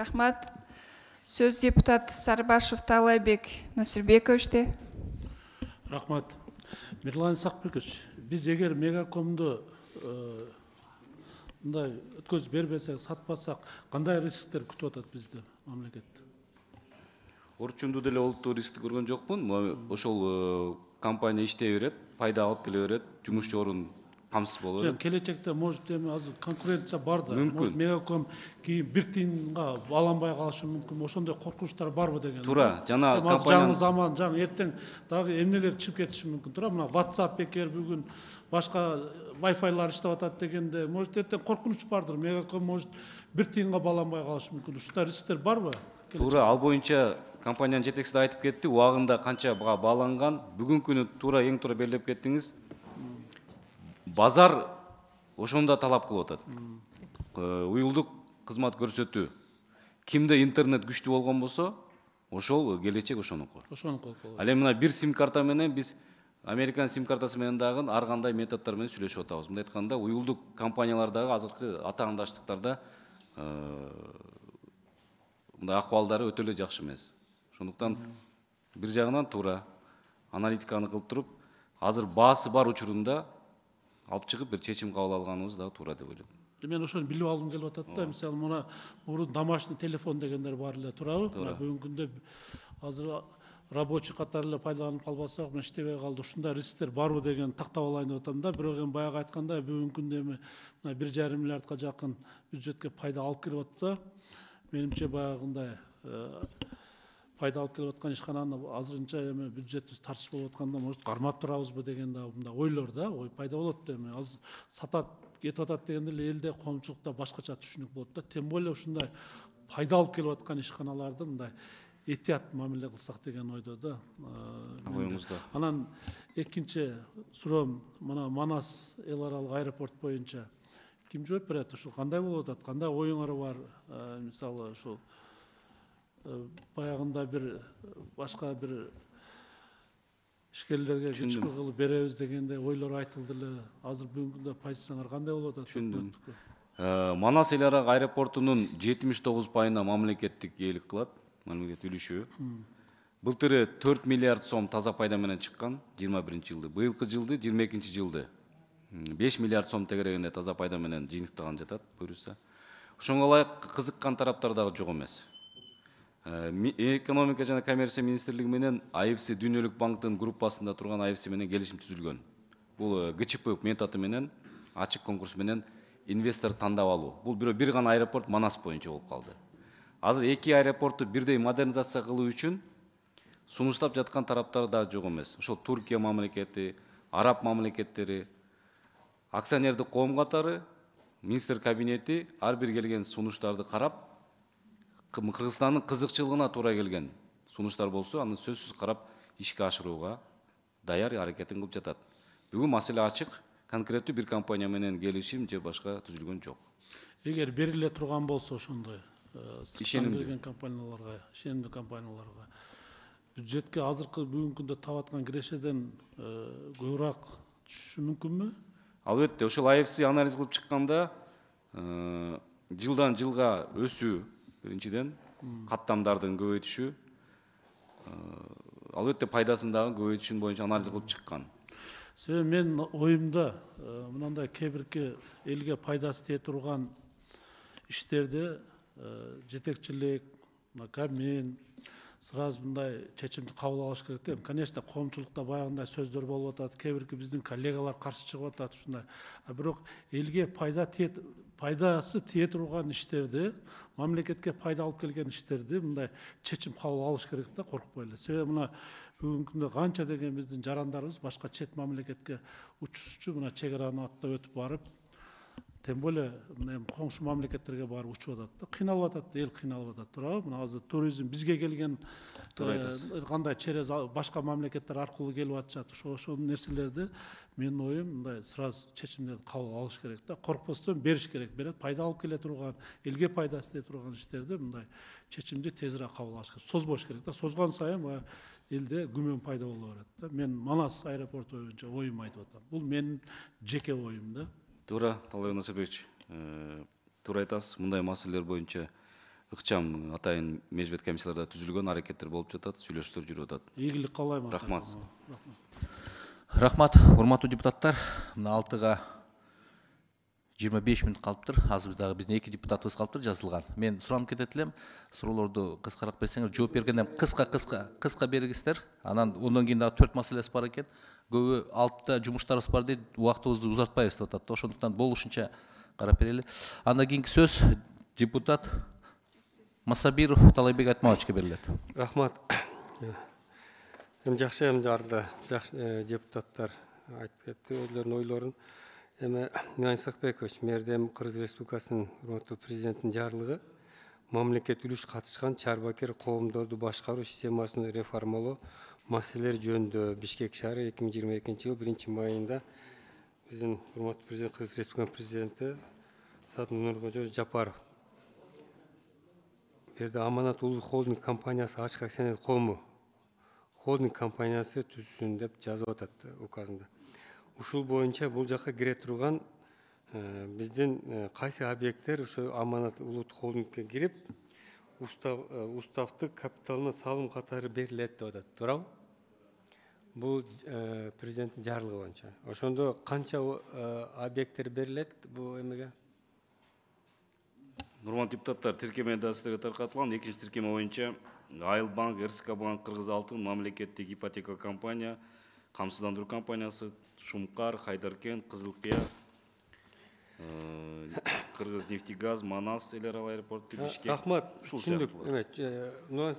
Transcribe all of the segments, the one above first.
Рахмат. Сөз депутат Сарбашев Талайбек Насирбековичте. Рахмат. Мирлан Сақбекович, біз егер мегакомды өткөзүп бербесек, сатпасақ, қандай рисктер күтіп атат бізді мамлекетті? Орчунду деле олуттуу рискти көргөн жокмун. Ошол компания иштей берет, пайда алып келе берет, жумушчу орун камсыз боло берет. Келечекте может азыр конкуренция бар да. Мүмкүн. Мегаком кийин бир тыйынга аланбай калышы мүмкүн. Ошондой коркунучтар барбы деген. Туура, жана компания жаңы заман, жаңы эртең дагы эмнелер чыгып кетиши мүмкүн. Туура, мына WhatsApp бекер бүгүн башка Wi-Fi'лар иштеп атат дегенде, может эртең коркунуч бардыр. Мегаком может бир тыйынга баланбай калышы мүмкүн. Ушундай рисктер барбы? Туура, ал боюнча компаниянын жетекчиси да айтып кетти, убагында канча бааланган, бүгүнкү күнү туура эң туура белгилеп кеттиңиз. Базар ошондо талап кылып атат. Уюлдук кызмат көрсөтүү. Кимде интернет күчтүү болгон болсо, ошол келечек ошонуку. Ошонуку. Ал эми мына бир сим карта менен биз Американ сим картасы менен дагы ар кандай методдор менен сүйлөшүп атабыз. Мындай айтканда, уюлдук компаниялардагы азыркы атаандаштыктарда мындай акыбалдары өтө эле жакшы эмес. Ошондуктан бир жагынан туура аналитиканы кылып туруп, азыр баасы бар учурунда алып чыгып бир чечим кабыл алганыбыз дагы туура деп ойлойм. Мен ошону билип алгым келип атат да. Мисалы, мына мурун домашний телефон дегендер бар эле, туурабы? Бүгүнкү күндө азыр рабочий катары эле пайдаланып калбасак, мына иштебей калды. Ушундай рисктер барбы деген тактап алайын деп атам да. Бирок эми баягы айткандай, бүгүнкү күндө эми мына 1,5 миллиардка жакын бюджетке пайда алып келип атса, менимче баягындай пайда алып келип аткан ишкананы азырынча эми бюджетибиз тартыш болуп атканда, может кармап турабызбы деген да мындай ойлор да, ой пайда болот да. Эми азыр сатат, кетип атат дегенде эле элде, коомчулукта башкача түшүнүк болот да. Тем более ушундай пайда алып келип аткан ишканаларды мындай этият мамиле кылсак деген ойдо да. Оюңузда. Анан экинчи суроом, мына Манас эл аралык аэропорт боюнча ким жооп берет? Ушул кандай болуп атат? Кандай оюңар бар? Мисалы ушул баягында бир башка бир ишкерлерге күчкү кылып беребиз дегенде ойлор айтылды эле. Азыр бүгүнкү күндө позицияңар кандай болуп атат? Түшүндүм. Манас эл аралык аэропортунун 79% мамлекеттик ээлик кылат, мамлекет үлүшү. Былтыры 4 миллиард сом таза пайда менен чыккан 21-жылды. Быйылкы жылды 22-жылды 5 миллиард сом тегерегинде таза пайда менен жыйынтыктаган жатат, буюрса. Ошонго ылайык кызыккан тараптар дагы жок эмес. Экономика жана коммерция министрлиги менен АФС Дүйнөлүк банктын группасында турган АФС менен келишим түзүлгөн. Бул ГЧП методу менен ачык конкурс менен инвестор тандап алуу. Бул бир гана аэропорт Манас боюнча болуп калды. Азыр эки аэропортту бирдей модернизация кылуу үчүн сунуштап жаткан тараптар да жок эмес. Ошол Туркия мамлекети, араб мамлекеттери, акционердик коом катары, министр кабинети ар бир келген сунуштарды карап, Кыргызстандын кызыкчылыгына туура келген сунуштар болсо, аны сөзсүз карап ишке ашырууга даяр аракетин кылып жатат. Бүгүн маселе ачык, конкреттүү бир компания менен келишим же башка түзүлгөн жок. Эгер бериле турган болсо ошондой ишенимдүү компанияларга бюджетке азыркы бүгүнкү күндө таап аткан кирешеден көбүрөөк түшүшү мүмкүнбү? Албетте, ошол АФС анализ кылып чыкканда жылдан жылга өсүү, биринчиден каттамдардын көбөйтүшү, албетте пайдасын дагы көбөйтүшүн боюнча анализ кылып чыккан. Себеби мен оюмда мынандай кээ элге пайдасы тие турган иштерде жетекчилик, мен сразу мындай чечимди кабыл алыш керек дейм. Конечно, коомчулукта баягындай сөздөр болуп атат, кээ биздин коллегалар каршы чыгып атат ушундай. Бирок элге пайдасы тие турган иштерди, мамлекетке пайда алып келген иштерди мындай чечим кабыл алыш керек да, коркпой эле. Себеби мына бүгүнкү күндө канча деген биздин жарандарыбыз башка чет мамлекетке учушчу, мына чек араны аттап өтүп барып, тем более коңшу мамлекеттерге барып учуп атат да, кыйналып атат, эл кыйналып атат, туурабы? Мына азыр туризм бизге келген кандай через башка мамлекеттер аркылуу келип атышат. Ошол нерселерди менин оюм мындай сразу чечимдерди кабыл алыш керек да, коркпостон бериш керек. Берет, пайда алып келе турган, элге пайдасы тие турган иштерди мындай чечимди тезирээк кабыл алыш керек. Созбош керек да, созгон сайын элде күмөн пайда боло берет да. Мен Манас аэропорту боюнча оюм айтып атам. Бул менин жеке оюм да. Туура, Талайбек Насырбекович, туура айтасыз, мындай маселелер боюнча ыкчам атайын межбет комиссияларда түзүлгөн аракеттер болуп жатат, сүйлөшүүлөр жүрүп атат. ийгилик каалайм. Рахмат. Рахмат, урматтуу депутаттар. Мына 6-га 25 мүнөт калыптыр. Азыр дагы биздин 2 депутатыбыз калыптыр жазылган. Мен суранып кетет элем, суроолорду кыскараак берсеңер, жооп бергенден кыска бергиңиздер. Анан ондон кийин дагы 4 маселеси бар экен. Көбү 6-та жумуштарыбыз бар дейт, убактыбызды узартпайбыз деп атат. Ошондуктан болушунча карап берели. Андан кийинки сөз депутат Масабиров Талайбек Айтматовичке берилет. Рахмат. Жакшы жарды депутаттар айтып кетти өздөрүнүн ойлорун. Миран Исакбекович, мердем Кыргыз Республикасынын урматтуу президенттин жарлыгы мамлекет үлүш катышкан чарбакер коомдорду башкаруу системасын реформалоо маселелери жөнүндө Бишкек шаары 2022 жыл 1-майында биздин урматтуу президент Кыргыз Республикасынын президенти Садыр Нуркожо Жапаров берди. Аманат улуттук холдинг компаниясы ачык акционерлик коому холдинг компаниясы түзсүн деп жазып атат указында. Ушул боюнча бул жакка кире турган биздин кайсы объекттер ошо Аманат улуттук холдингке кирип, уставдык капиталына салым катары берилет деп атат. Туурабы? Бул президенттин жарлыгы боюнча. Ошондо канча объекттер берилет бул эмеге? Урматтуу депутаттар, тиркеме да сиздерге таркатылган. Экинчи тиркеме боюнча Айыл банк, РСК банк, Кыргыз Алтын, мамлекеттик ипотека компания, камсыздандыруу компаниясы, Шумкар, Хайдаркен, Кызылкыя, Кыргыз нефтегаз, Манас эл аралык аэропорту, Бишкек. Рахмат, түшүндүк. Миран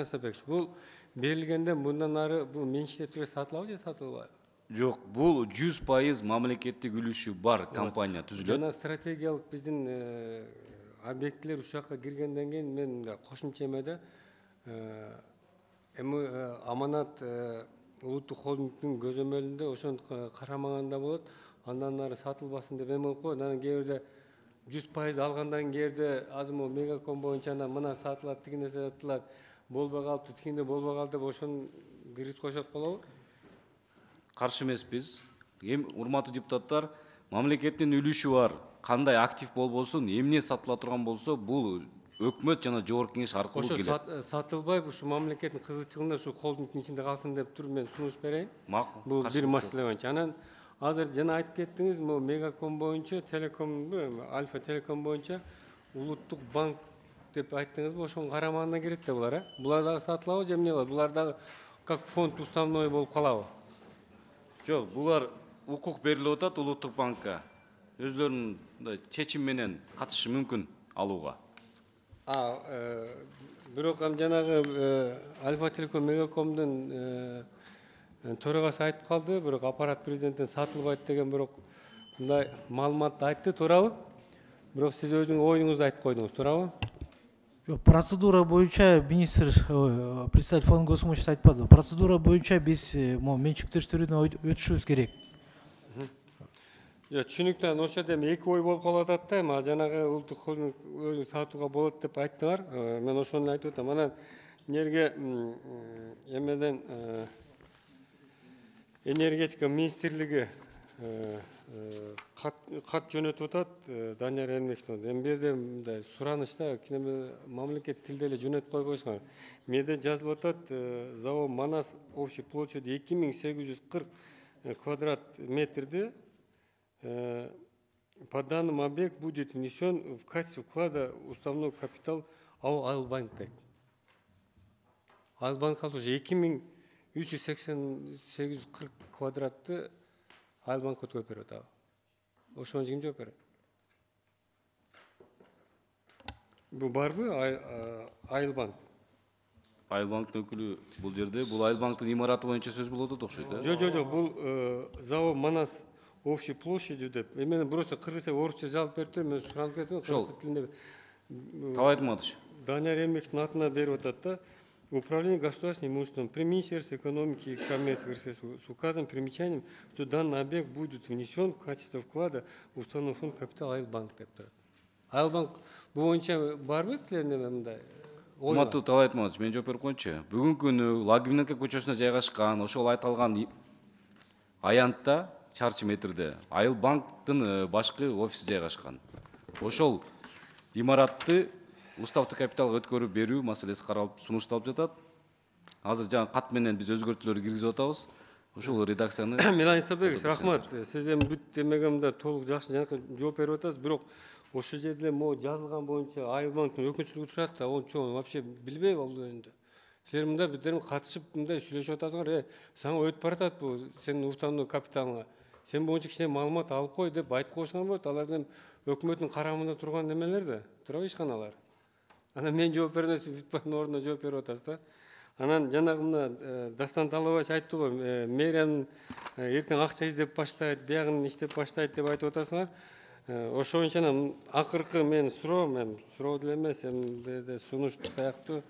Исакбекович, бул берилгенде мындан ары бул менчикте түргө сатылабы же сатылбайбы? Жок, бул 100% мамлекеттик үлүшү бар компания түзүлөт. Жана стратегиялык биздин объектилер ушакка киргенден кийин мен кошумча эмеде Аманат улуттук холдингдин көзөмөлүндө ошону карамаганда болот. Андан ары сатылбасын деп эме кылып коет. Анан кээ бирде 100% алгандан кийин азыр могу Мегаком боюнча мына сатылат, тиги нерсе сатылат, болбой калыптыр, тигинде болбой калды деп ошону киргизип койсок болобу? Каршы эмеспиз. Урматтуу депутаттар, мамлекеттин үлүшү бар. Кандай актив болбосун, эмне сатыла турган болсо, бул өкмөт жана жогорку кеңеш аркылуу келет. Ошо сатылбайбы, ушу мамлекеттин кызыкчылыгында ушу холдингдин ичинде калсын деп туруп мен сунуш берейин. Макул. Бул бир маселе боюнча. Анан азыр жана айтып кеттиңиз, могу Мегаком боюнча, Альфа Телеком боюнча улуттук банк деп айттыңызбы, ошонун карамагына кирет да булар, Булар дагы сатылабы же эмне болот? Булар дагы как фонд уставной болуп калабы? Жок, булар укук берилип атат улуттук банкка. Өздөрүнүн чечим менен катышы мүмкүн алууга. Бирок жанагы Альфа Телеком Мегакомдун төрагасы айтып калды, бирок аппарат президенттен сатылбайт деген бирок мындай маалыматты айтты, туурабы? Бирок сиз өзүңүздүн оюңузду айтып койдуңуз, туурабы? Жок, процедура боюнча министр представитель фонд госимущества айтпады. Процедура боюнча биз менчиктештирүүдөн өтүшүбүз керек. Түшүнүктүү, ошол жерде эки ой болуп калып атат да, жанагы улуттук холдинг өзү сатууга болот деп айттыңар. Мен ошону айтып атам. Анан эмерге эмеден энергетика министрлиги кат жөнөтүп атат Данияр Эрмековдон. Эми бул жерде мындай суранычта мамлекет тилде эле жөнөтүп койбойсуңар. Меде жазылып атат, завод Манас общей площадью 2840 квадрат метрди. По данным объект будет внесен в качестве вклада уставной капитал АО Айлбанк. Айлбанк уже 2340 квадратты Айлбанк өтөп берет. Ошону ким жооп берет? Бул барбы Айлбанк? Айлбанктын өкүлү бул жерде, бул Айлбанктын имараты боюнча сөз болуп атат окшойт. Жок, бул завод Манас общей площадью деп. Мен просто кыргызча, орусча жазып берипти, мен суранып кеттим, кыргыз тилинде. Талай Айтматович. Данияр Эрмековдун атына берип атат да. Управление государственным имуществом при Министерстве экономики и коммерции с указом примечанием, что данный объект будет внесен в качестве вклада в уставной фонд капитала Айлбанк деп турат. Айлбанк бул боюнча барбы силерде мындай? Урматтуу Талай Айтматович, мен жооп берип коеюнчу. Бүгүнкү күнү Лагвиненко көчөсүнө жайгашкан, ошол айтылган аянтта чарчы метрде Айлбанктын башкы офиси жайгашкан. Ошол имаратты уставдык капиталга өткөрүп берүү маселеси каралып сунушталып жатат. Азыр жаңы кат менен биз өзгөртүүлөр киргизип атабыз. Ушул редакцияны Милан Исабекович, рахмат. Сиз эми бүт демегенде толук жакшы жооп берип атасыз, бирок ошол жерде могу жазылган боюнча Айбанктын өкүнчүлүгү турат да, onu чоң вообще билбейм ал жөнүндө. Силер мында биздер катышып мындай сүйлөшүп атасыңар, сага өтүп баратат бул сенин уставдуу капиталыңа. Сен боюнча кичине маалымат алып кой деп айтып коюшкан болот. Алар эми өкмөттүн карамында турган немелер да, турабы ишканалар. Анан мен жооп бердим, сиз бүтпанын ордуна жооп берип атасыз да. Анан жанагы мына Дастан Талабаевич айтты го, мэриянын эртең акча издеп баштайт, биягын иштеп баштайт деп айтып атасыңар. Ошо боюнча акыркы мен суроо деле эмес, эми берде сунуш сыяктуу.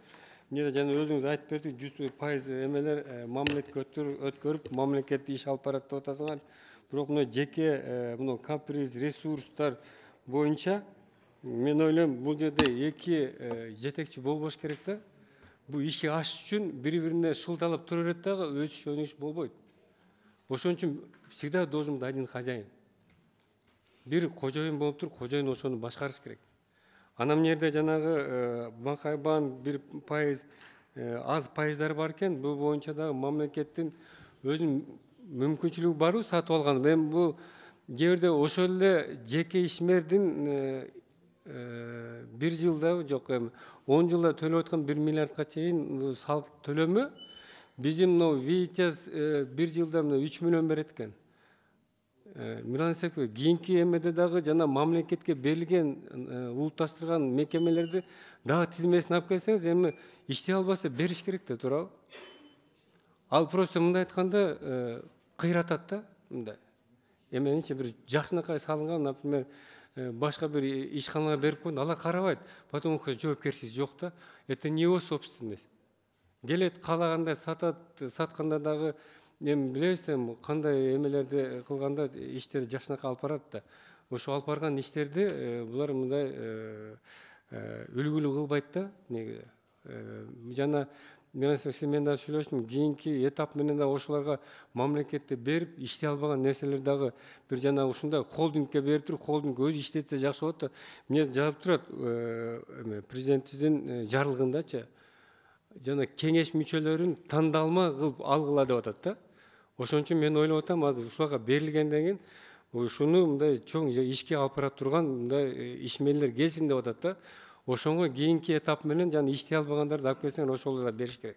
Мына жана өзүңүз айтып бердиңиз, 100% эмелер мамлекетке өткөрүп, мамлекетте иш алып барат деп атасыңар. Бирок мына жеке мына каприз, ресурстар боюнча мен ойлойм, бул жерде эки жетекчи болбош керек да. Бул иши ашыш үчүн бири-бирине шылталап тура берет дагы өсүш өнүгүш болбойт. Ошон үчүн всегда должен быть один хозяин. Бир кожоюн болуп туруп, кожоюн ошону башкарыш керек. Анан жерде жанагы Макайбан 1% аз пайыздары бар экен, бул боюнча дагы мамлекеттин өзүнүн мүмкүнчүлүгү барбы сатып алган. Мен бул жерде ошол эле жеке ишмердин 1 жылда жок эми 10 жылда төлөп аткан 1 миллиардка чейин салык төлөмү биздин мына Витяз 1 жылда 3 миллион берет экен. Милан Исакович, кийинки эмеде дагы жана мамлекетке берилген улутташтырган мекемелерди дагы тизмесин алып келсеңиз, эми иштей албаса бериш керек да, туурабы? Ал просто мындай айтканда кыйратат да, мындай. Эменичи бир жакшынакай салынган, например, башка бир ишканага берип койгон, алар карабайт, потому что жоопкерчилик жок да. Это не его собственность. Келет каалаганда сатат, сатканда дагы эми билебиз, кандай эмелерди кылганда иштерди жакшынакай алып барат да. Ошо алып барган иштерди булар мындай үлгүлүү кылбайт да. Жана мен дагы сүйлөштүм, кийинки этап менен дагы ошолорго мамлекетте берип, иштей албаган нерселер дагы бир жана ушундай холдингке берип туруп, холдинг өзү иштетсе жакшы болот да. Эмне жазып турат, президентибиздин жарлыгындачы, жана кеңеш мүчөлөрүн тандалма кылып алгыла деп атат да. Ошон үчүн мен ойлоп атам, азыр ушуларга берилгенден кийин ушуну мындай чоң ишке алып бара турган мындай ишмерлер келсин деп атат да. Ошонго кийинки этап менен жана иштей албагандарды алып келсең, ошолорго бериш керек.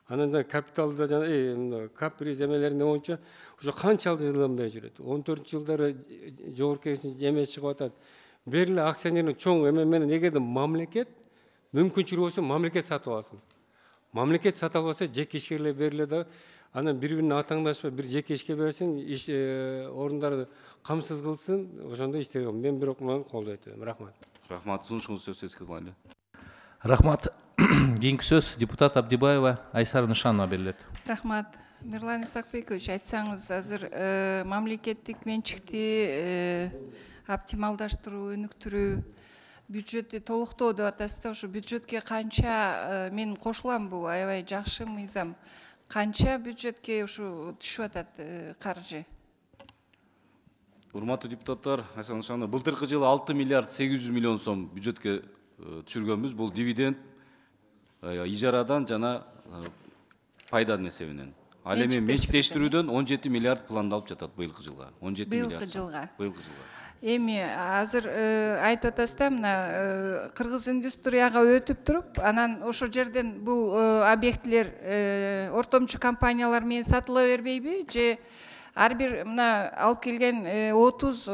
Анан да капиталда жана каприз эмелерине боюнча ошо канча жылдан бери жүрөт. 14-жылдары жогорку эмес чыгып атат. Бери акционердин чоң эме менен эгерде мамлекет мүмкүнчүлүгү болсо мамлекет сатып алсын. Мамлекет сатып албаса жеке ишкерлер бериле да. Анан бири-бирине атаңдашпай бир жеке ишке берсин, иш орундарды камсыз кылсын, ошондо иштеген. Мен бирок муну колдойт элем. Рахмат. Рахмат, сунушуңуз сөз эске алайлы. Рахмат. Кийинки сөз депутат Абдибаева Айсара Нышанова берилет. Рахмат. Мирлан Исакбекович, айтсаңыз, азыр мамлекеттик менчикти оптималдаштыруу, өнүктүрүү, бюджетти толуктоо деп атасыз да, ошо бюджетке канча, мен кошулам, бул аябай жакшы мыйзам. Канча бюджетке ушу түшүп атат каржы? Урматтуу депутаттар, Айсара Нышанова, былтыркы жылы 6 миллиард 800 миллион сом бюджетке түшүргөнбүз. Бул дивиденд, ижарадан жана пайданын эсебинен. Ал эми менчиктештирүүдөн 17 миллиард пландалып жатат быйылкы жылга. 17 миллиард. Быйылкы жылга. Эми азыр айтып атасыз да, мына кыргыз индустрияга өтүп туруп, анан ошо жерден бул объектилер ортомчу компаниялар менен сатыла бербейби? Же ар бир мына алып келген 30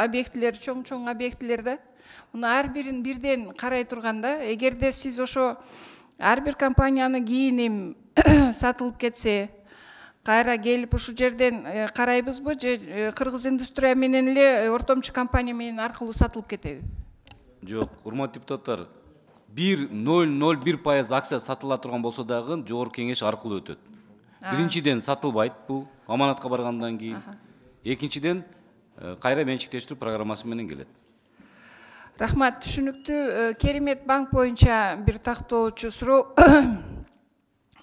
объектилер, чоң объектилер да. Муну ар бирин бирден карай турганда, эгерде сиз ошо ар бир компанияны кийин эми сатылып кетсе, кайра келип ушу жерден карайбызбы, же кыргыз индустрия менен эле ортомчу компания менен аркылуу сатылып кетеби? Жок, урматтуу депутаттар, 0,01% акция сатыла турган болсо дагы жогорку кеңеш аркылуу өтөт. Биринчиден сатылбайт бул аманатка баргандан кийин. Экинчиден кайра менчиктештирүү программасы менен келет. Рахмат, түшүнүктүү. Керемет банк боюнча бир тактоочу суроо.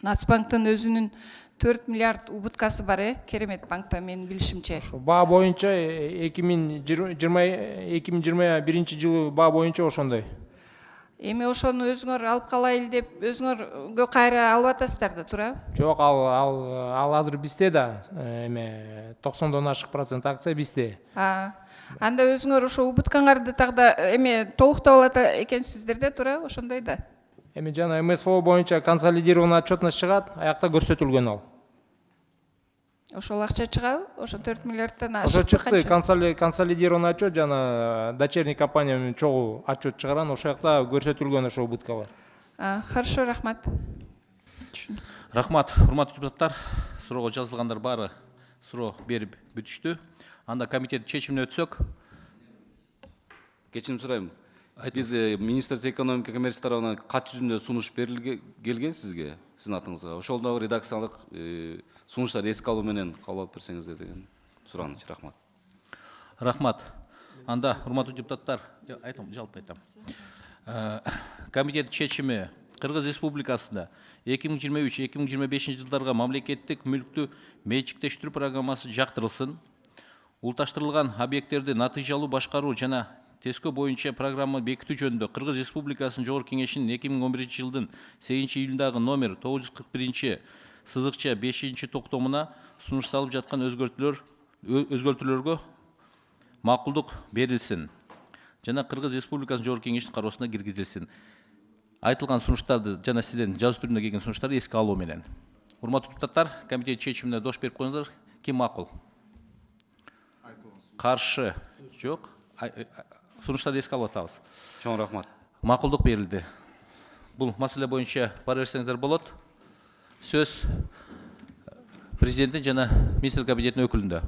Нацбанктын өзүнүн 4 миллиард убыткасы бар, Керемет банкта менин билишимче. Баа боюнча 2021 жылы баа боюнча ошондой. Эми ошону өзүңөр алып калайлы деп өзүңөргө кайра алып атасыздар да, туурабы? Жок, ал азыр бизде да, эме 90-дон ашык процент акция бизде. Анда өзүңөр ошо убуткаңарды тагда эме толуктап алат экенсиздер да, туурабы? Ошондой да. Эми жана МСФО боюнча консолидированный отчетность чыгат, аякта көрсөтүлгөн ал. Ошол акча чыгабы? Ошо 4 миллиардтан ашык. Ошо чыкты, консолидированный отчет, жана дочерний компания менен чогуу отчет чыгарган, ошол жакта көрсөтүлгөн ошо убыткалар. Хорошо, рахмат. Рахмат, урматтуу депутаттар. Суроого жазылгандар баары суроо берип бүтүштү. Анда комитет чечимине өтсөк. Кечирим сурайм. Биз Министрлик экономика коммерция тарабынан кат жүзүндө сунуш келген сизге, сиздин атыңызга. Ошолдо редакциялык сунуштарды эске алуу менен кабыл алып берсеңиздер деген сураныч. Рахмат. Рахмат. Анда урматтуу депутаттар, жалпы айтам. Комитет чечими Кыргыз Республикасында 2023-2025 жылдарга мамлекеттик мүлктү менчиктештирүү программасы жактырылсын. Улутташтырылган объекттерди натыйжалуу башкаруу жана тескөө боюнча программа бекитүү жөнүндө Кыргыз Республикасынын Жогорку Кеңешинин 2011 жылдын 8-июлдагы номер 941/5 токтомуна сунушталып жаткан өзгөртүүлөргө макулдук берилсин жана Кыргыз Республикасынын Жогорку Кеңешинин кароосуна киргизилсин. Айтылган сунуштарды жана сиздердин жазуу түрүндө келген сунуштарды эске алуу менен. Урматтуу депутаттар, комитет чечимине дош берип коюңуздар. Ким макул? Каршы? Жок. Сунуштарды эске алып атабыз. Чоң рахмат. Макулдук берилди. Бул маселе боюнча бара берсеңиздер болот. Сөз президенттин жана министр кабинетинин өкүлүндө.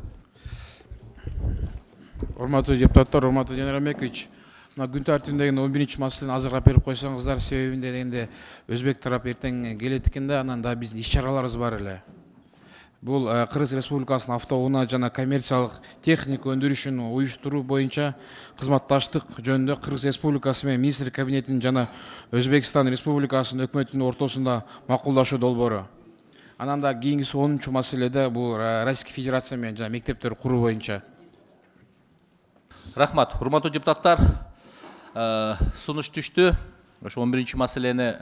Урматтуу депутаттар, урматтуу Жанар Амекович, мына күн тартибиндеги 11-чи маселени азыркап берип койсоңуздар, себебинде дегенде өзбек тарап эртең келет экен да, анан да биздин иш-чараларыбыз бар эле. Бул Кыргыз Республикасынын автоунаа жана коммерциялык техника өндүрүшүн уюштуруу боюнча кызматташтык жөнүндө Кыргыз Республикасы менен министр кабинетинин жана Өзбекстан Республикасынын өкмөтүнүн ортосунда макулдашуу долбоору. Анан да кийинкиси 10-чу маселеде бул Российский Федерация менен жана мектептер куруу боюнча. Рахмат, урматтуу депутаттар, сунуш түштү. Ошо 11-чи маселени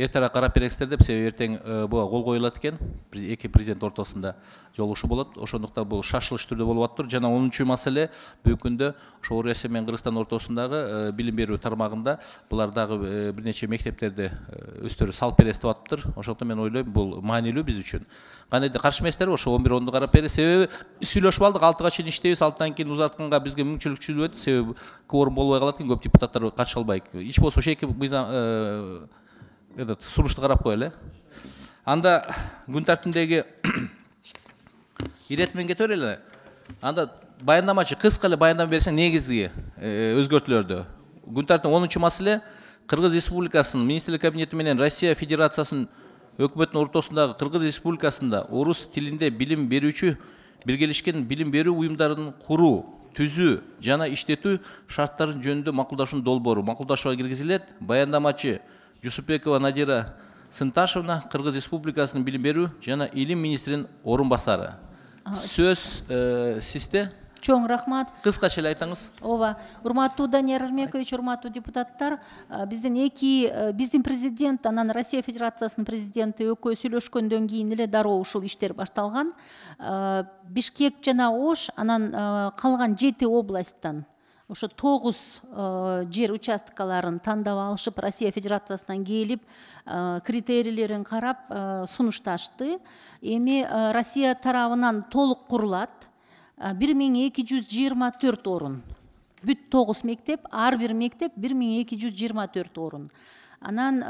эртең карап бересиздер деп, себеби эртең буга кол коюлат экен, эки президент ортосунда жолугушуу болот. Ошондуктан бул шашылыш түрдө болуп атыптыр. Жана 10-чу маселе бүгүнкү күндө ошо Россия менен Кыргызстан ортосундагы билим берүү тармагында булар дагы бир нече мектептерди өздөрү салып бересиз деп атыптыр. Ошондуктан мен ойлойм, бул маанилүү биз үчүн. Кандай каршы эмессиздер, ошо 11-10-ду карап берип, себеби сүйлөшүп алдык, 6-га чейин иштейбиз, 6-тан кийин узартканга бизге мүмкүнчүлүк болот, себеби кворум болбой калат экен, көп депутаттар катыша албайт. Ич болсо ошо эки мыйзам сунушту карап коелу. Анда күн тартибиндеги иретмен кете берели. Анда баяндамачы кыска эле баяндама берсең негизги өзгөртүүлөрдү. Күн тартибиндеги 10-чу маселе Кыргыз Республикасынын министрлик кабинети менен Россия Федерациясынын өкмөтүнүн ортосундагы Кыргыз Республикасында орус тилинде билим берүүчү биргелешкен билим берүү уюмдарын куруу, түзүү жана иштетүү шарттарын жөнүндө макулдашуунун долбоору макулдашууга киргизилет. Баяндамачы Жусупбекова Надира Сынташевна, Кыргыз Республикасынын билим берүү жана илим министринин орун басары. Сөз сизде. Чоң рахмат. Кыскача эле айтыңыз. Ооба, урматтуу Данияр Армекович, урматтуу депутаттар, биздин президент, анан Россия Федерациясынын президенти экөө сүйлөшкөндөн кийин эле дароо ушул иштер башталган. Бишкек жана Ош, анан калган 7 областтан ошо 9 жер участкаларын тандап алышып, Россия Федерациясынан келип, критерийлерин карап сунушташты. Эми Россия тарабынан толук курулат. 1224 орун. Бүт 9 мектеп, ар бир мектеп 1224 орун. Анан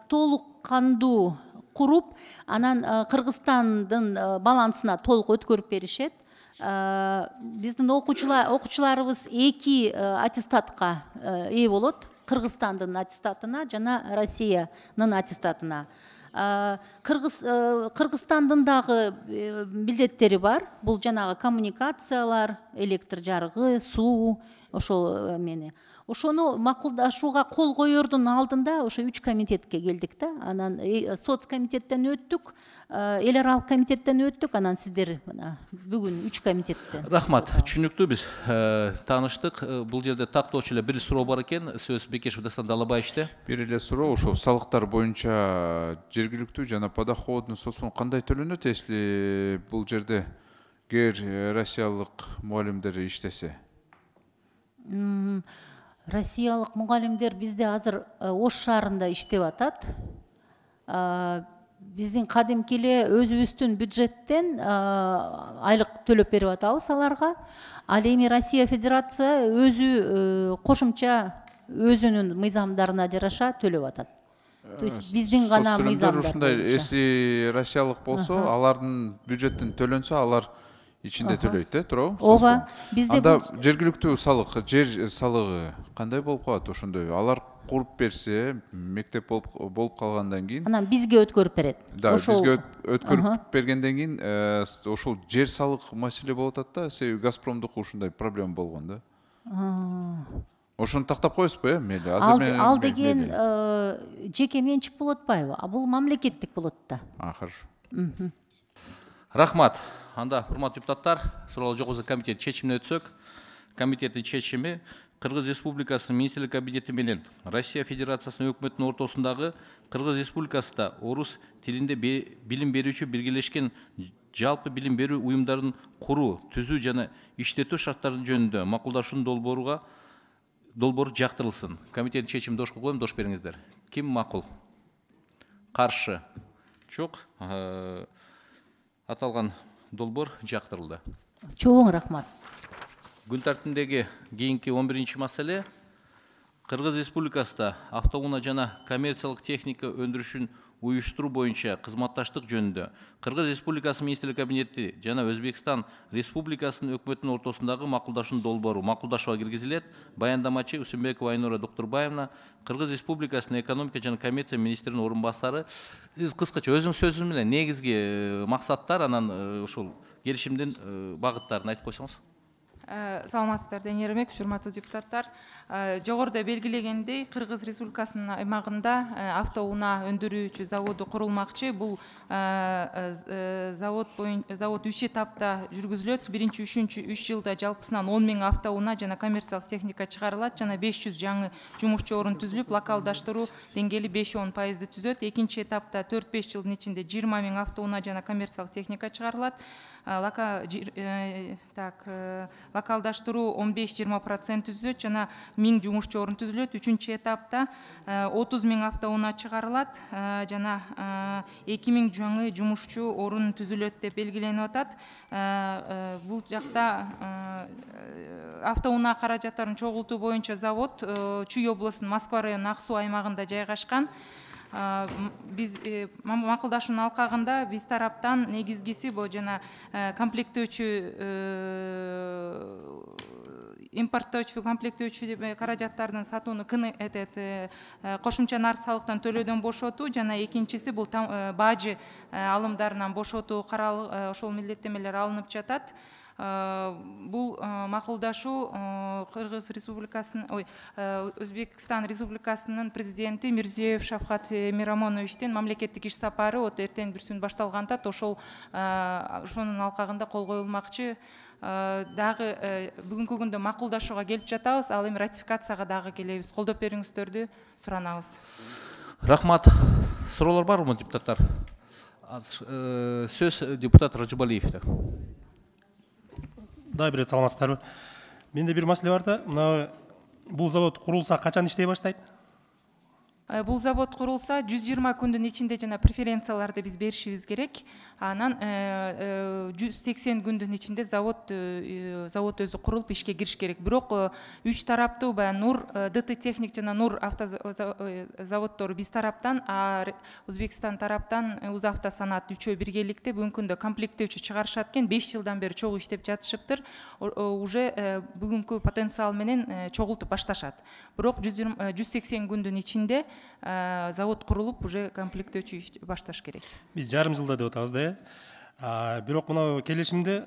толук кандуу куруп, анан Кыргызстандын балансына толук өткөрүп беришет. Биздин окуучуларыбыз 2 аттестатка ээ болот. Кыргызстандын аттестатына жана Россиянын аттестатына. Кыргызстандын дагы милдеттери бар. Бул жанагы коммуникациялар, электр жарыгы, суу, ошол мени. ошону макулдашууга кол коердун алдында ошо 3 комитетке келдик да. Анан соц комитеттен өттүк, эл аралык комитеттен өттүк, анан сиздер бүгүн 3 комитетте. Рахмат, түшүнүктүү, биз тааныштык. Бул жерде тактоочу эле бир суроо бар экен. Сөз Бекешев Дастан Далабаевичте. Бир эле суроо, ошол салыктар боюнча жергиликтүү жана подоходный соцфонд кандай төлөнөт, если бул жерде гер россиялык мугалимдер иштесе? Россиялык мугалимдер бизде азыр Ош шаарында иштеп атат. Биздин кадимки эле өзүбүздүн бюджеттен айлык төлөп берип атабыз аларга. Ал эми Россия Федерация өзү кошумча өзүнүн мыйзамдарына жараша төлөп атат. То есть биздин гана мыйзамдар. Если россиялык болсо, алардын бюджеттен төлөнсө, алар ичинде төлөйт, туурабы? Ооба, бизде анда жергиликтүү салык, жер салыгы кандай болуп калат ошондой? Алар куруп берсе, мектеп болуп калгандан кийин, анан бизге өткөрүп берет. Да, бизге өткөрүп бергенден кийин ошол жер салык маселе болуп атат да, себеби Газпромдук ушундай проблема болгон да. Ошону тактап коесузбу, мейли? Ал деген жеке менчик болот атпайбы? Бул мамлекеттик болот да. Хорошо. Рахмат. Анда, урматтуу депутаттар, суроолор жогорку комитет чечимине өтсөк, комитеттин чечими Кыргыз Республикасынын Министрлик кабинети менен Россия Федерациясынын өкмөтүнүн ортосундагы Кыргыз Республикасында орус тилинде билим берүүчү биргелешкен жалпы билим берүү уюмдарын куруу, түзүү жана иштетүү шарттары жөнүндө макулдашуунун долбоору жактырылсын. Комитеттин чечимин дошко коем, дош бериңиздер. Ким макул? Каршы? Жок. Аталган долбоор жактырылды. Чоң рахмат. Күн тартибиндеги кийинки 11-чи маселе Кыргыз Республикасында автоунаа жана коммерциялык техника өндүрүшүн уюштуруу боюнча кызматташтык жөнүндө Кыргыз Республикасынын Министрлик кабинети жана Өзбекстан Республикасынын өкмөтүнүн ортосундагы макулдашуунун долбоору макулдашууга киргизилет. Баяндамачы Усенбекова Айнура Доктурбаевна, Кыргыз Республикасынын экономика жана коммерция министринин орун басары. Сиз кыскача өзүңүз сөзүңүз менен негизги максаттар, анан ушул келишимдин багыттарын айтып койсоңуз. Саламатсыздар, Данияр Эрмек, урматтуу депутаттар. Жогоруда белгилегендей, Кыргыз Республикасынын аймагында автоунаа өндүрүүчү заводу курулмакчы. Бул завод 3 этапта жүргүзүлөт. Биринчи, үчүнчү 3 жылда жалпысынан 10 000 автоунаа жана коммерциялык техника чыгарылат, жана 500 жаңы жумушчу орун түзүлүп, локалдаштыруу деңгээли 5-10% түзөт. Экинчи этапта 4-5 жылдын ичинде 20 000 автоунаа жана коммерциялык техника чыгарылат. Локалдаштыруу 15-20% түзөт, жана 1000 жумушчу орун түзүлөт. Үчүнчү этапта 30 000 автоунаа чыгарылат, жана 2000 жаңы жумушчу орун түзүлөт деп белгиленип атат. Бул жакта автоунаа каражаттарын чогултуу боюнча завод Чүй облусунун Москва районунун Ак суу аймагында жайгашкан. Биз макулдашуунун алкагында биз тараптан негизгиси бул жана комплектөөчү импорттоочу комплектөөчү каражаттардын сатууну кошумча нарк салыктан төлөөдөн бошотуу, жана экинчиси бул бажы алымдарынан бошотуу ошол милдеттемелер алынып жатат. Бул макулдашуу Кыргыз Республикасынын, Өзбекстан Республикасынын президенти Мирзиёев Шавкат Мирамоновичтин мамлекеттик иш сапары эртең бүрсүн башталган атат. Ошонун алкагында кол коюлмакчы. Дагы бүгүнкү күндө макулдашууга келип жатабыз, ал эми ратификацияга дагы келебиз. Колдоп берүүңүздөрдү суранабыз. Рахмат. Суроолор барбы, депутаттар? Сөз депутат Ражыбалиевде. Да, бирет саламатсыздарбы. Менде бир маселе бар да, мына бул завод курулса качан иштей баштайт? Бул завод курулса 120 күндүн ичинде жана преференцияларды биз беришибиз керек. Анан 180 күндүн ичинде завод өзү курулуп ишке кириш керек. Бирок 3 тараптуу Нур ДТ Техник жана Нур автозаводдору биз тараптан, Өзбекстан тараптан Узавтосанат үчөө биргеликте бүгүнкү күндө комплектөөчү чыгарышат экен. 5 жылдан бери чогуу иштеп жатышыптыр. Уже бүгүнкү потенциал менен чогултуп башташат. Бирок 180 күндүн ичинде завод курулуп, уже комплектөөчү башташ керек. Биз жарым жылда деп атабыз да. Бирок мына келишимде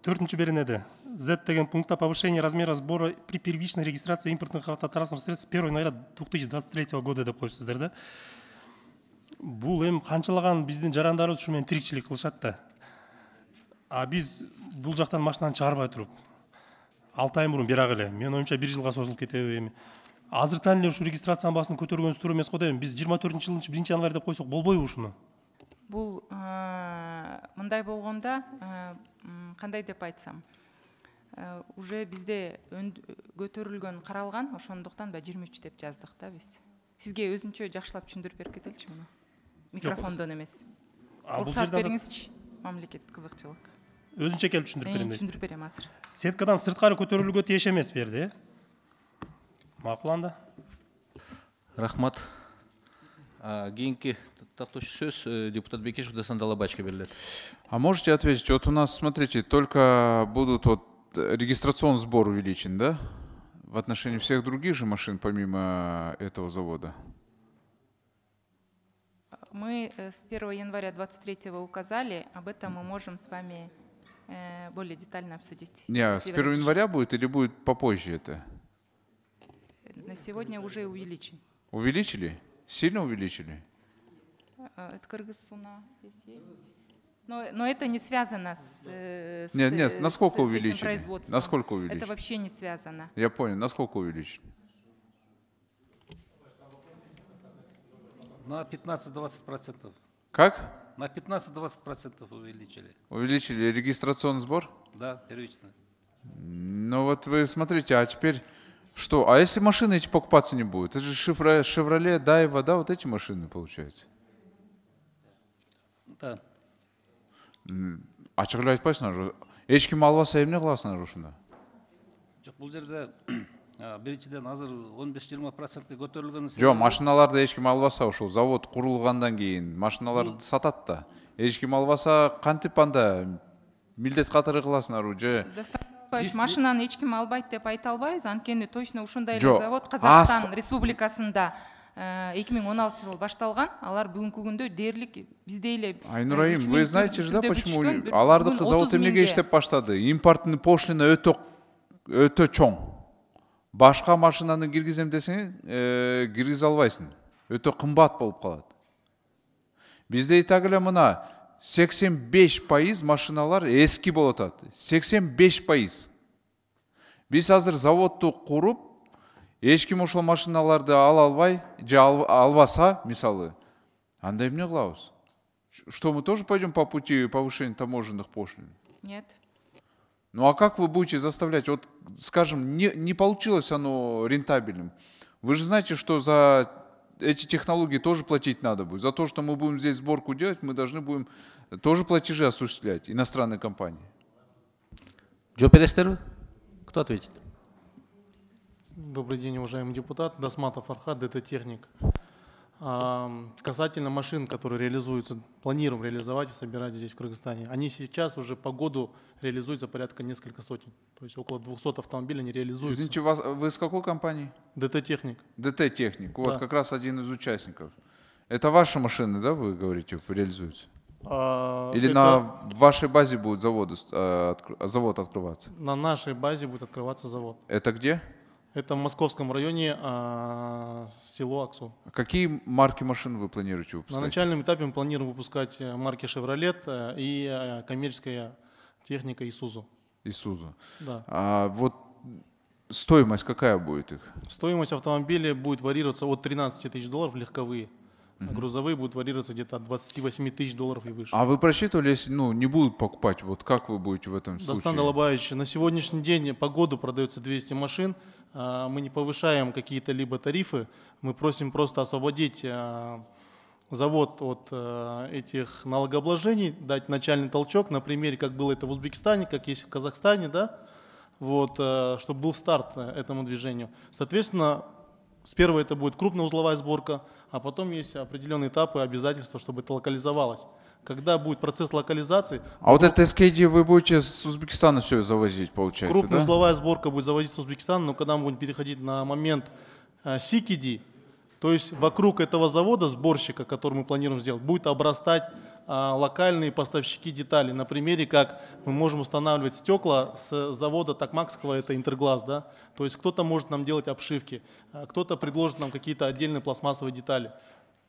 4-беренеде Z деген пункта повышение размера сбора при первичной регистрации импортных автотранспортных средств с 1 января 2023 года деп коюпсуздар да. Бул эми канчалаган биздин жарандарыбыз ушу менен тирикчилик кылышат да. А биз бул жактан машинаны чыгарбай туруп 6 ай мурун берак эле. Менин оюмча 1 жылга созулуп кетеби эми. Азыртан эле ушу регистрациянын баасын көтөргөнүбүз туура эмес го дейм. Биз 24-жылдын 1 январь деп койсок болбойбу ушуну? Бул мындай болгондо кандай деп айтсам, уже бизде көтөрүлгөн каралган, ошондуктан 23 деп жаздык да биз. Сизге өзүнчө жакшылап түшүндүрүп берип кетеличи муну. Микрофондон эмес. Уруксат бериңизчи, мамлекет кызыкчылык. Өзүнчө келип түшүндүрүп берем. Түшүндүрүп берем азыр. Сеткадан сырткары көтөрүлүүгө тиеш эмес берди. Макуланды. Рахмат. Кийинки тактоочу сөз депутат Бекешев Дасан Далабачке берилет. А можете ответить, вот у нас, смотрите, только будут вот регистрационный сбор увеличен, да? В отношении всех других же машин, помимо этого завода? Мы с 1 января 2023 указали, об этом мы можем с вами более детально обсудить. Не, с 1 января будет или будет попозже это? На сегодня уже увеличен. Увеличили? Сильно увеличили? Это Кыргызстана здесь есть. Но это не связано с насколько увеличили? Этим производством. Насколько увеличили? Это вообще не связано. Я понял. Насколько увеличили? На 15-20%. Как? На 15-20% увеличили. Увеличили регистрационный сбор? Да, первично. Ну вот вы смотрите, а теперь что? А если машины эти покупаться не будут? Это же Chevrolet, Daiwa, да, вот эти машины получается? Да. Ачык эле айтпайсыңар. Эч ким албаса эмне кыласыңар ушунда? Жок, бул жерде биринчиден азыр 15-20% көтөрүлгөн. Жок, машиналарды эч ким албаса, ушул завод курулгандан кийин машиналарды сатат да. Эч ким албаса кантип анда милдет катары кыласыңар же? Машинаны эч ким албайт деп айта албайбыз, анткени точно ушундай эле завод Казакстан Республикасында 2016 жыл башталган. Алар бүгүнкү күндө дээрлик биздей эле. Айнураим, вы знаете же, да, почему алардыкы завод эмнеге иштеп баштады? Импорттун пошлина өтө чоң. Башка машинаны киргизем десең, киргизе албайсың. Өтө кымбат болуп калат. Бизде и так эле мына 85% машиналар эски болуп атат. 85%. Биз азыр заводду куруп, эч ким ошол машиналарды ала албай, же албаса, мисалы, анда эмне кылабыз? Что, мы тоже пойдем по пути повышения таможенных пошлин? Нет. Ну а как вы будете заставлять? Вот, скажем, не получилось оно рентабельным. Вы же знаете, что за эти технологии тоже платить надо будет. За то, что мы будем здесь сборку делать, мы должны будем тоже платежи осуществлять, иностранные компании. Кто ответит? Добрый день, уважаемый депутат. Досматов Фархад, ДТ-техник. Касательно машин, которые реализуются, планируем реализовать и собирать здесь, в Кыргызстане, они сейчас уже по году реализуются порядка несколько сотен. То есть около 200 автомобилей они реализуются. Извините, вы с какой компании? ДТ-техник. ДТ-техник. Вот да. Как раз один из участников. Это ваши машины, да, вы говорите, реализуются? Или на вашей базе будет завод открываться? На нашей базе будет открываться завод. Это где? Это в Московском районе, село Аксу. Какие марки машин вы планируете выпускать? На начальном этапе мы планируем выпускать марки Chevrolet и коммерческая техника Isuzu. Isuzu. Да. А вот стоимость какая будет их? Стоимость автомобиля будет варьироваться от 13 тысяч долларов легковые. А грузовые будут варьироваться где-то от 28 тысяч долларов и выше. А вы просчитывали, если не будут покупать, вот как вы будете в этом случае? Дастан Далабаевич, на сегодняшний день по году продается 200 машин. Мы не повышаем какие-то либо тарифы, мы просим просто освободить завод от этих налогообложений, дать начальный толчок, на примере, как было это в Узбекистане, как есть в Казахстане, да, вот, чтобы был старт этому движению. Соответственно, сперва это будет крупноузловая сборка, а потом есть определенные этапы обязательства, чтобы это локализовалось. Когда будет процесс локализации... А вот это СКД вы будете с Узбекистана все завозить, получается, крупноузловая сборка будет завозиться с Узбекистана, но когда мы будем переходить на момент СКД, то есть вокруг этого завода, сборщика, который мы планируем сделать, будет обрастать локальные поставщики деталей. На примере, как мы можем устанавливать стекла с завода Токмакского, это Интерглаз, да? То есть кто-то может нам делать обшивки, кто-то предложит нам какие-то отдельные пластмассовые детали.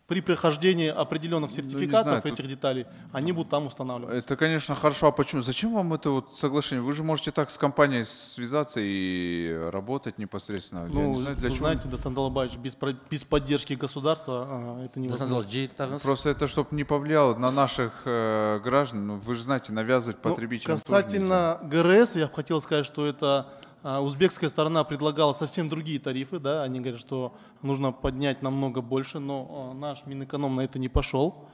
При прохождении определенных сертификатов этих деталей, они будут там устанавливаться. Это, конечно, хорошо. А почему? Зачем вам это вот соглашение? Вы же можете так с компанией связаться и работать непосредственно. Ну, не знаю, для чего. Знаете, Дастан Далабаевич, без поддержки государства это невозможно. Просто это, чтобы не повлияло на наших граждан. Ну, вы же знаете, навязывать потребителям. Касательно ГРС, я хотел сказать, что это узбекская сторона предлагала совсем другие тарифы, да, они говорят, что нужно поднять намного больше, но наш Минэконом на это не пошел.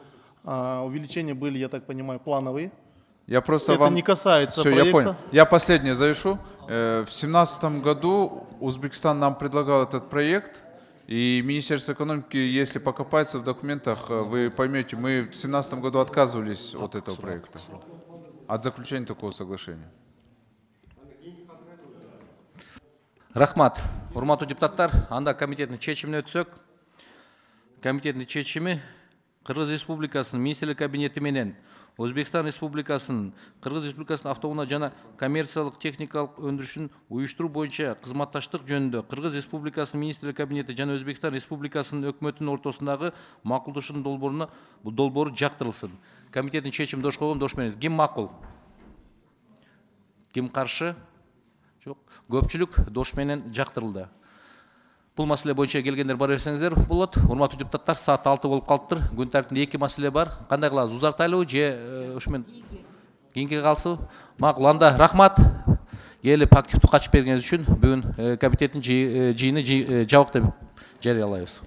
Увеличения были, я так понимаю, плановые. Я просто это не касается Все, проекта. Я понял. Я последнее завершу. В 2017 году Узбекистан нам предлагал этот проект, и Министерство экономики, если покопаться в документах, вы поймете, мы в 2017 году отказывались от этого проекта, от заключения такого соглашения. Рахмат. Урматтуу депутаттар, анда комитеттин чечимине өтсөк. Комитеттин чечими Кыргыз Республикасынын Министрлер кабинети менен Өзбекстан Республикасынын Кыргыз Республикасынын автоунаа жана коммерциялык техникалык өндүрүшүн уюштуруу боюнча кызматташтык жөнүндө Кыргыз Республикасынын Министрлер кабинети жана Өзбекстан Республикасынын өкмөтүнүн ортосундагы макулдашуунун долбоору жактырылсын. Комитеттин чечими дош койгон, дош менен. Ким макул? Ким каршы? Жоқ. Көпчүлүк дош менен жактырылды. Бул маселе боюнча келгендер бар берсеңиздер болот. Урматтуу депутаттар, саат 6 болуп калыптыр. Күн тартибинде 2 маселе бар. Кандай кылабыз? Узартайлыбы же ушумен кийинки калсыбы? Макул, анда рахмат. Келип активдүү катышып бергениңиз үчүн бүгүн комитеттин жыйыны жабык деп жарыялайбыз.